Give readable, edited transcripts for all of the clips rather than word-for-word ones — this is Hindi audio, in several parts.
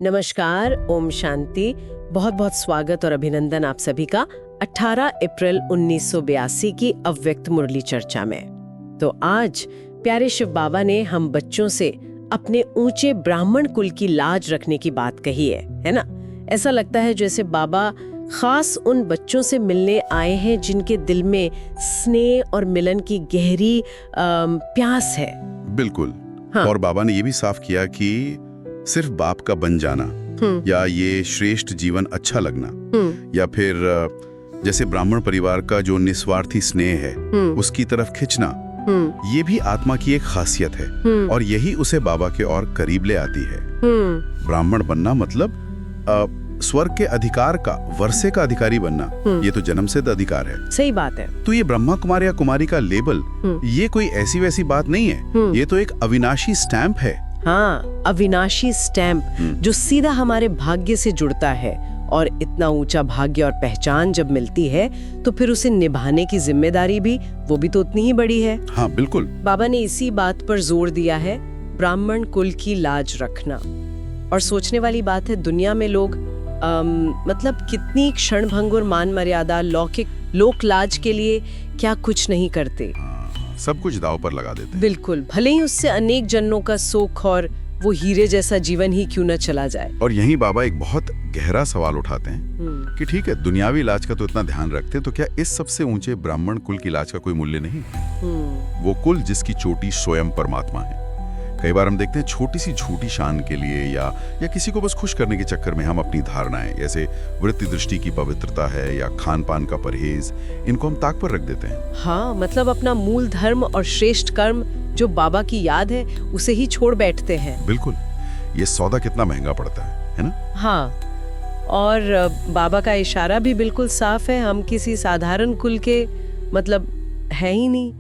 नमस्कार, ओम शांति। बहुत बहुत स्वागत और अभिनंदन आप सभी का 18 अप्रैल 1982 की अव्यक्त मुरली चर्चा में। तो आज प्यारे शिव बाबा ने हम बच्चों से अपने ऊंचे ब्राह्मण कुल की लाज रखने की बात कही है ना? ऐसा लगता है जैसे बाबा खास उन बच्चों से मिलने आए हैं जिनके दिल में स्नेह और मिलन की गहरी प्यास है। बिल्कुल। हाँ। और बाबा ने ये भी साफ किया कि सिर्फ बाप का बन जाना या ये श्रेष्ठ जीवन अच्छा लगना या फिर जैसे ब्राह्मण परिवार का जो निस्वार्थी स्नेह है उसकी तरफ खिंचना, ये भी आत्मा की एक खासियत है और यही उसे बाबा के और करीब ले आती है। ब्राह्मण बनना मतलब स्वर्ग के अधिकार का, वर्षे का अधिकारी बनना, ये तो जन्मसिद्ध अधिकार है। सही बात है। तो ये ब्रह्मा कुमार या कुमारी का लेबल ये कोई ऐसी वैसी बात नहीं है, ये तो एक अविनाशी स्टैंप है। हाँ, अविनाशी स्टैम्प जो सीधा हमारे भाग्य से जुड़ता है। और इतना ऊंचा भाग्य और पहचान जब मिलती है तो फिर उसे निभाने की जिम्मेदारी भी वो भी तो उतनी ही बड़ी है। हाँ बिल्कुल। बाबा ने इसी बात पर जोर दिया है, ब्राह्मण कुल की लाज रखना। और सोचने वाली बात है, दुनिया में लोग मतलब कितनी क्षणभंग और मान मर्यादा, लौकिक लोक लाज के लिए क्या कुछ नहीं करते। सब कुछ दांव पर लगा देते हैं। बिल्कुल, भले ही उससे अनेक जन्मों का सुख और वो हीरे जैसा जीवन ही क्यों न चला जाए। और यहीं बाबा एक बहुत गहरा सवाल उठाते हैं कि ठीक है, दुनियावी इलाज का तो इतना ध्यान रखते हैं, तो क्या इस सबसे ऊंचे ब्राह्मण कुल की इलाज का कोई मूल्य नहीं? वो कुल जिसकी चोटी स्वयं परमात्मा है। कई बार हम देखते हैं छोटी सी झूठी शान के लिए या किसी को बस खुश करने के चक्कर में हम अपनी धारणाएं, जैसे वृत्ति दृष्टि की पवित्रता है या खान पान का परहेज, इनको हम ताक पर रख देते हैं। हाँ, मतलब अपना मूल धर्म और श्रेष्ठ कर्म जो बाबा की याद है उसे ही छोड़ बैठते हैं। बिल्कुल। ये सौदा कितना महंगा पड़ता है ना? हाँ, और बाबा का इशारा भी बिल्कुल साफ है, हम किसी साधारण कुल के मतलब है ही नहीं।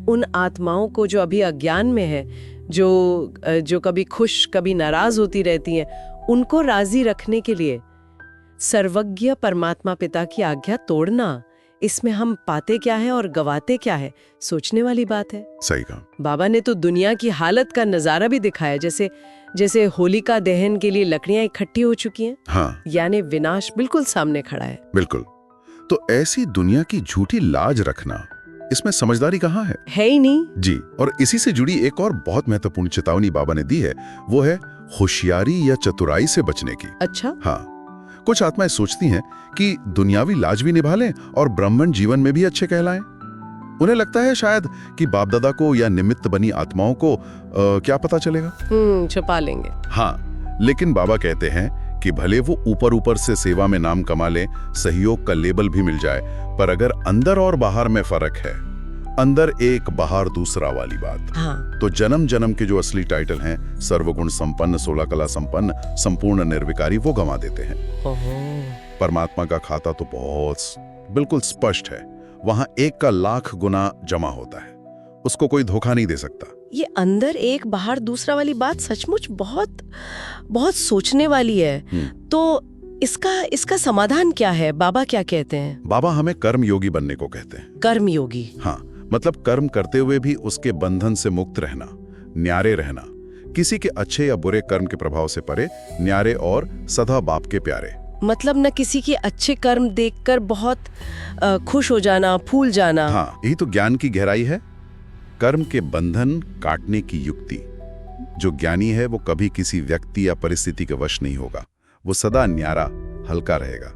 उन आत्माओं को जो अभी अज्ञान में है, जो कभी खुश कभी नाराज होती रहती हैं, उनको राजी रखने के लिए सर्वज्ञ परमात्मा पिता की आज्ञा तोड़ना, इसमें हम पाते क्या है और गवाते क्या है, सोचने वाली बात है। सही कहा। बाबा ने तो दुनिया की हालत का नजारा भी दिखाया, जैसे होलिका दहन के लिए लकड़ियां इकट्ठी हो चुकी हैं। हाँ। यानी विनाश बिल्कुल सामने खड़ा है। बिल्कुल। तो ऐसी दुनिया की झूठी लाज रखना, इसमें समझदारी कहाँ है ही नहीं जी। और इसी से जुड़ी एक और बहुत महत्वपूर्ण चेतावनी बाबा ने दी है, वो है होशियारी या चतुराई से बचने की। अच्छा। हाँ, कुछ आत्माएं सोचती हैं कि दुनियावी लाज भी निभा लें और ब्राह्मण जीवन में भी अच्छे कहलाएं। उन्हें लगता है शायद कि बाप दादा को या निमित्त बनी आत्माओं को क्या पता चलेगा, छुपा लेंगे। हाँ, लेकिन बाबा कहते हैं कि भले वो ऊपर से सेवा में नाम कमा ले, सहयोग का लेबल भी मिल जाए, पर अगर अंदर और बाहर में फर्क है, अंदर एक बाहर दूसरा वाली बात, हाँ। तो जन्म जन्म के जो असली टाइटल हैं, सर्वगुण संपन्न, 16 कला संपन्न, संपूर्ण निर्विकारी, वो गंवा देते हैं। परमात्मा का खाता तो बहुत बिल्कुल स्पष्ट है, वहां 1 का लाख गुना जमा होता है, उसको कोई धोखा नहीं दे सकता। ये अंदर एक बाहर दूसरा वाली बात सचमुच बहुत बहुत सोचने वाली है। तो इसका समाधान क्या है? बाबा क्या कहते हैं? बाबा हमें कर्म योगी बनने को कहते हैं। कर्म योगी? हाँ, मतलब कर्म करते हुए भी उसके बंधन से मुक्त रहना, न्यारे रहना, किसी के अच्छे या बुरे कर्म के प्रभाव से परे, न्यारे और सदा बाप के प्यारे। मतलब न किसी के अच्छे कर्म देखकर बहुत खुश हो जाना, फूल जाना। हाँ, यही तो ज्ञान की गहराई है। कर्म के बंधन काटने की युक्ति। जो ज्ञानी है वो कभी किसी व्यक्ति या परिस्थिति के वश नहीं होगा, वो सदा न्यारा, हल्का रहेगा।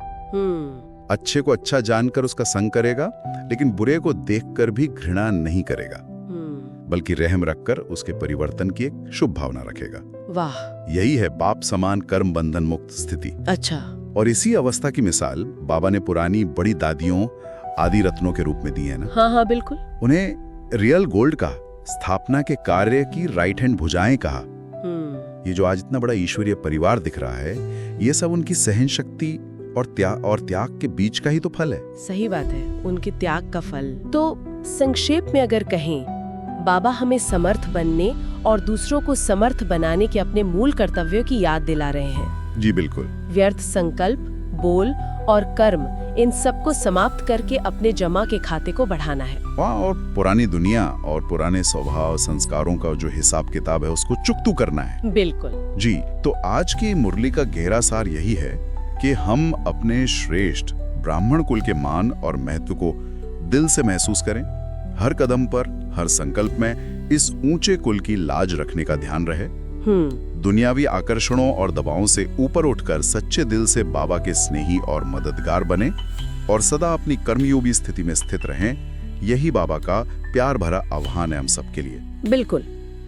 अच्छे को अच्छा जानकर उसका संग करेगा, लेकिन बुरे को देखकर भी घृणा नहीं करेगा, बल्कि रहम रखकर उसके परिवर्तन की एक शुभ भावना रखेगा। वाह, यही है बाप समान कर्म बंधन मुक्त स्थिति। अच्छा। और इसी अवस्था की मिसाल बाबा ने पुरानी बड़ी दादियों आदि रत्नों के रूप में दी है ना? हाँ हाँ बिल्कुल। उन्हें रियल गोल्ड का, स्थापना के कार्य की राइट हैंड भुजाएं कहा। ये जो आज इतना बड़ा ईश्वरीय परिवार दिख रहा है, ये सब उनकी सहन शक्ति और त्याग के बीच का ही तो फल है। सही बात है, उनके त्याग का फल। तो संक्षेप में अगर कहें, बाबा हमें समर्थ बनने और दूसरों को समर्थ बनाने के अपने मूल कर्तव्यों की याद दिला रहे हैं। जी बिल्कुल। व्यर्थ संकल्प, बोल और कर्म, इन सबको समाप्त करके अपने जमा के खाते को बढ़ाना है। वाह, और पुरानी दुनिया और पुराने स्वभाव संस्कारों का जो हिसाब किताब है उसको चुकतू करना है। बिल्कुल जी, तो आज की मुरली का गहरा सार यही है कि हम अपने श्रेष्ठ ब्राह्मण कुल के मान और महत्व को दिल से महसूस करें। हर कदम पर, हर संकल्प में इस ऊंचे कुल की लाज रखने का ध्यान रहे। दुनियावी आकर्षणों और दबावों से ऊपर उठकर सच्चे दिल से बाबा के स्नेही और मददगार बने और सदा अपनी कर्मयोगी स्थिति में स्थित रहें। यही बाबा का प्यार भरा आह्वान है हम सबके लिए। बिल्कुल।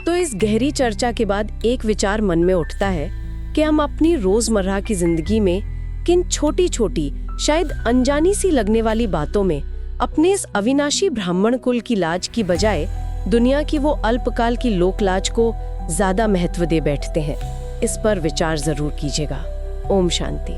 तो इस गहरी चर्चा के बाद एक विचार मन में उठता है कि हम अपनी रोजमर्रा की जिंदगी में किन छोटी छोटी, शायद अनजानी सी लगने वाली बातों में अपने इस अविनाशी ब्राह्मण कुल की लाज की बजाय दुनिया की वो अल्पकाल की लोक लाज को ज्यादा महत्व दे बैठते हैं। इस पर विचार जरूर कीजिएगा। ओम शांति।